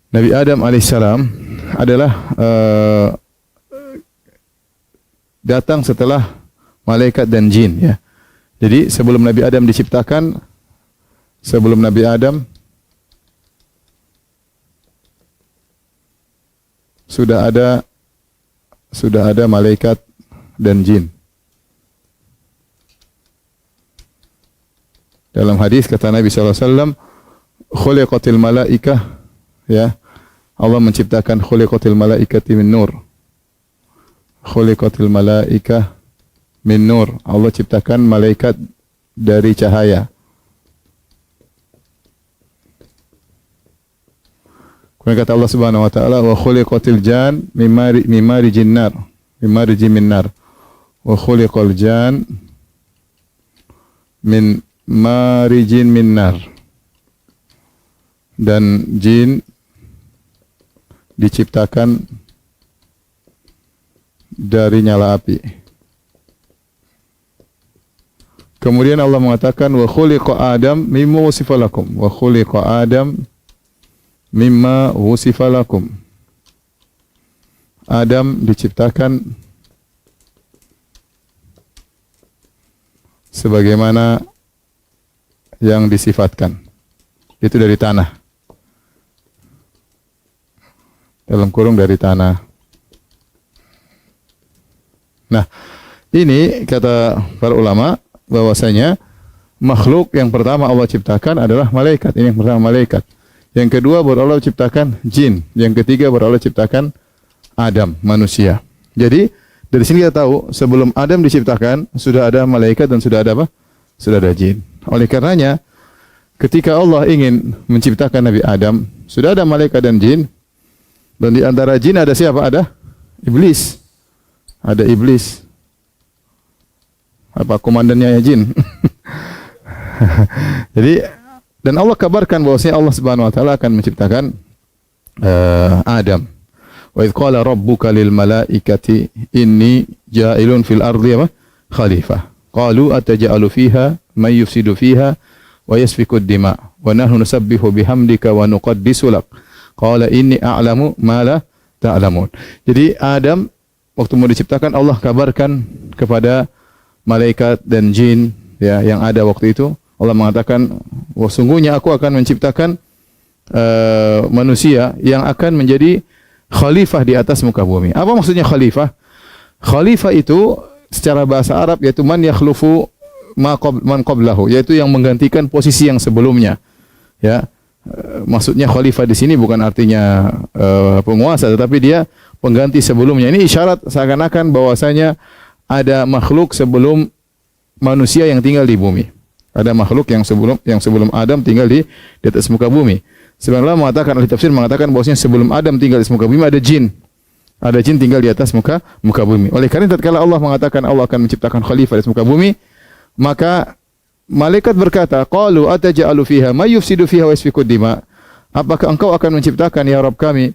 Nabi Adam alaihissalam adalah datang setelah malaikat dan jin, ya. Jadi sebelum Nabi Adam diciptakan, sebelum Nabi Adam sudah ada malaikat dan jin. Dalam hadis kata Nabi sallallahu alaihi wasallam, khuliqatil malaikah, ya. Allah menciptakan khuliqatil malaikati min nur. Khuliqatil malaikah min nur. Allah ciptakan malaikat dari cahaya. Kemudian kata Allah Subhanahu wa taala, wa khuliqatil jan mimari jinnar, mimari min nar. Wa khuliqal jan min marijin min nar. Dan jin diciptakan dari nyala api. Kemudian Allah mengatakan wa khuliqa Adam mimma wusifa lakum. Wa khuliqa Adam mimma wusifa lakum. Adam diciptakan sebagaimana yang disifatkan. Itu dari tanah. Dalam kurung dari tanah. Nah, ini kata para ulama bahwasanya makhluk yang pertama Allah ciptakan adalah malaikat. Ini yang pertama malaikat. Yang kedua baru Allah ciptakan jin. Yang ketiga baru Allah ciptakan Adam, manusia. Jadi dari sini kita tahu sebelum Adam diciptakan sudah ada malaikat dan sudah ada apa? Sudah ada jin. Oleh karenanya ketika Allah ingin menciptakan Nabi Adam, sudah ada malaikat dan jin. Dan di antara jin ada siapa? Ada iblis. Ada iblis. Apa komandannya ya jin? Jadi dan Allah kabarkan bahwasanya Allah Subhanahu wa taala akan menciptakan Adam. Wa idz qala rabbuka lil malaikati inni ja'ilun fil ardi khalifah. Qalu ataj'alu fiha may yufsidu fiha wa yasfiku ad-dima wa nahnu nusabbihu bihamdika wa nuqaddisu lak. Qala inni a'lamu ma la ta'lamun. Jadi Adam waktu mau diciptakan Allah kabarkan kepada malaikat dan jin, ya, yang ada waktu itu. Allah mengatakan, "Wah, sungguhnya aku akan menciptakan manusia yang akan menjadi khalifah di atas muka bumi." Apa maksudnya khalifah? Khalifah itu secara bahasa Arab yaitu man yakhlufu man qablahu, yaitu yang menggantikan posisi yang sebelumnya. Ya. Maksudnya khalifah di sini bukan artinya penguasa, tetapi dia pengganti sebelumnya. Ini isyarat seakan-akan bahwasanya ada makhluk sebelum manusia yang tinggal di bumi. Ada makhluk yang sebelum Adam tinggal di atas muka bumi. Sebenarnya mengatakan, ahli tafsir mengatakan bahwasanya sebelum Adam tinggal di atas muka bumi ada jin. Ada jin tinggal di atas muka bumi. Oleh karena tatkala Allah mengatakan Allah akan menciptakan khalifah di atas muka bumi, maka malaikat berkata, qalu ataj'alu fiha may yufsidu fiha wa yasfiku dima. Apakah engkau akan menciptakan ya Rabb kami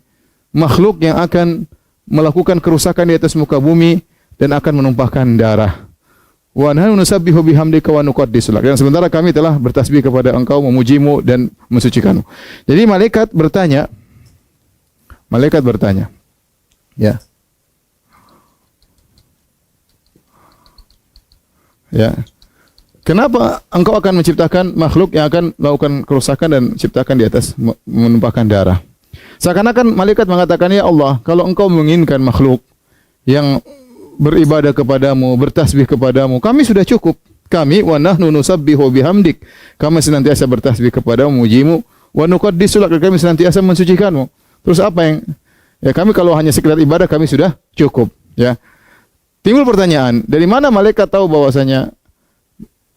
makhluk yang akan melakukan kerusakan di atas muka bumi dan akan menumpahkan darah? Wa nahnu nusabbihu bihamdika wa nuqaddisu lak. Dan sementara kami telah bertasbih kepada engkau, memujimu dan mensucikanmu. Jadi malaikat bertanya. Ya. Ya. Kenapa engkau akan menciptakan makhluk yang akan melakukan kerusakan dan ciptakan di atas menumpahkan darah? Seakan-akan malaikat mengatakan, ya Allah, kalau engkau menginginkan makhluk yang beribadah kepadamu, bertasbih kepadamu, kami sudah cukup. Kami wa nahnu nusabbihu bihamdik. Kami senantiasa bertasbih kepadamu, mujimu, wa nuqaddisu lak, kami senantiasa mensucikanmu. Terus apa yang kami kalau hanya sekedar ibadah kami sudah cukup, ya. Timbul pertanyaan, dari mana malaikat tahu bahwasanya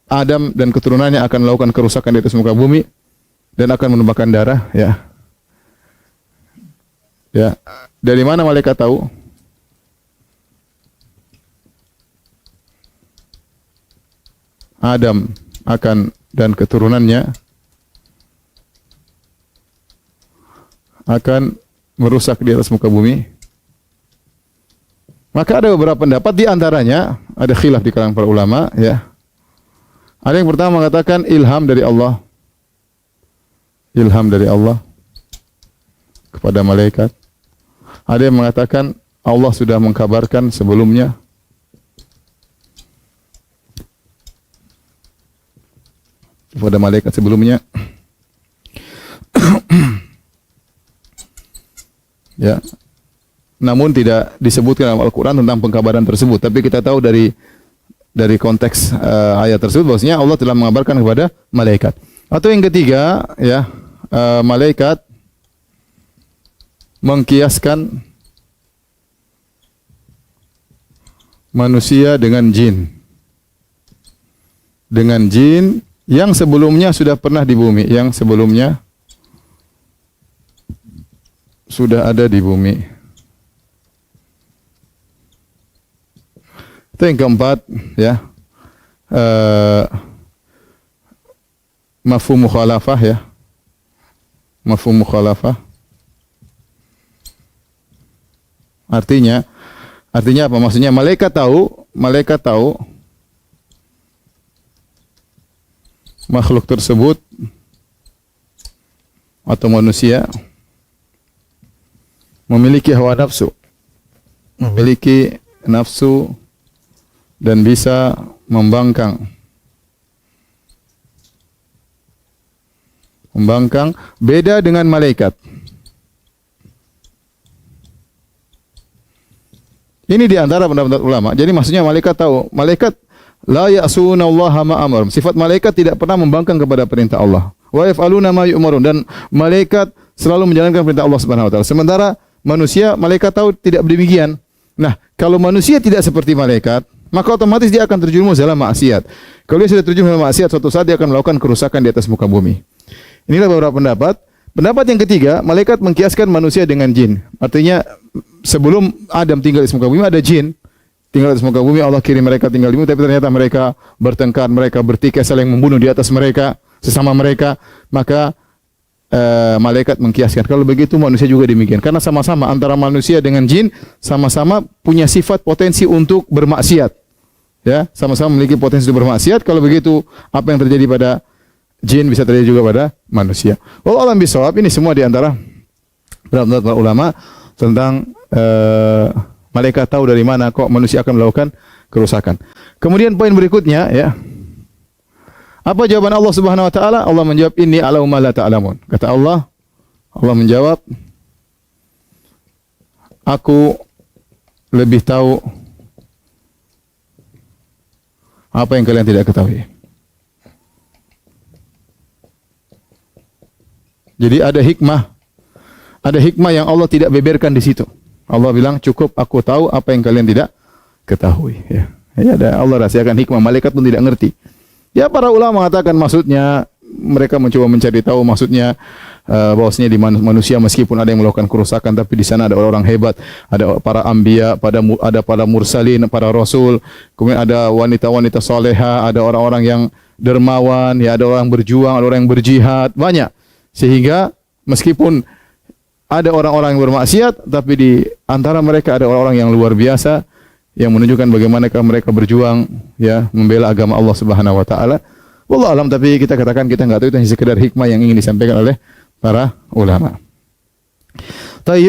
Adam dan keturunannya akan melakukan kerusakan di atas muka bumi dan akan menumpahkan darah, ya. Ya, dari mana malaikat tahu? Adam akan dan keturunannya akan merusak di atas muka bumi. Maka ada beberapa pendapat, di antaranya ada khilaf di kalangan para ulama, ya. Ada yang pertama mengatakan ilham dari Allah. Ilham dari Allah. kepada malaikat. Ada yang mengatakan Allah sudah mengkabarkan sebelumnya. Kepada malaikat sebelumnya. Ya. Namun tidak disebutkan dalam Al-Qur'an tentang pengkabaran tersebut, tapi kita tahu dari konteks ayat tersebut bahwasanya Allah telah mengabarkan kepada malaikat. Atau yang ketiga, ya, malaikat mengkiaskan manusia dengan jin. Dengan jin yang sebelumnya sudah pernah di bumi, yang sebelumnya sudah ada di bumi. Itu yang keempat, ya. Mafhum mukhalafah, ya. Mafhum mukhalafah. Artinya apa? Maksudnya malaikat tahu makhluk tersebut atau manusia memiliki hawa nafsu, memiliki nafsu dan bisa membangkang beda dengan malaikat. Ini di antara pendapat ulama. Jadi maksudnya malaikat tahu, malaikat la ya'sunallaha ma amarum. Sifat malaikat tidak pernah membangkang kepada perintah Allah. Wa yaf'aluna ma yu'marun, dan malaikat selalu menjalankan perintah Allah Subhanahu wa taala. Sementara manusia, malaikat tahu tidak demikian. Nah, kalau manusia tidak seperti malaikat, maka otomatis dia akan terjerumus dalam maksiat. Kalau dia sudah terjerumus dalam maksiat, suatu saat dia akan melakukan kerusakan di atas muka bumi. Inilah beberapa pendapat. Pendapat yang ketiga, malaikat mengkiaskan manusia dengan jin. Artinya sebelum Adam tinggal di muka bumi ada jin tinggal di muka bumi, Allah kirim mereka tinggal di bumi, tapi ternyata mereka bertengkar, mereka bertikai, saling membunuh di atas mereka, sesama mereka. Maka malaikat mengkiaskan. Kalau begitu manusia juga demikian. Karena sama-sama antara manusia dengan jin sama-sama punya sifat potensi untuk bermaksiat. Ya, sama-sama memiliki potensi untuk bermaksiat. Kalau begitu apa yang terjadi pada jin bisa terjadi juga pada manusia. Wallahu a'lam bishawab. Ini semua di antara pendapat para ulama tentang malaikat tahu dari mana kok manusia akan melakukan kerusakan. Kemudian poin berikutnya, ya. Apa jawaban Allah Subhanahu wa taala? Allah menjawab, inni a'lamu ma la ta'lamun. Kata Allah menjawab, aku lebih tahu apa yang kalian tidak ketahui. Jadi ada hikmah yang Allah tidak beberkan di situ. Allah bilang, cukup aku tahu apa yang kalian tidak ketahui. Ya, ada Allah rahasiakan hikmah. Malaikat pun tidak ngerti. Ya, para ulama mengatakan maksudnya mereka mencoba mencari tahu maksudnya bahwasanya di manusia meskipun ada yang melakukan kerusakan, tapi di sana ada orang-orang hebat, ada para anbiya, ada para mursalin, para rasul, kemudian ada wanita-wanita soleha, ada orang-orang yang dermawan, ya, ada orang berjuang, ada orang yang berjihad, banyak. Sehingga meskipun ada orang-orang yang bermaksiat, tapi di antara mereka ada orang-orang yang luar biasa yang menunjukkan bagaimana mereka berjuang, ya, membela agama Allah Subhanahu wa taala. Wallahu alam, tapi kita katakan kita enggak tahu, itu hanya sekedar hikmah yang ingin disampaikan oleh para ulama.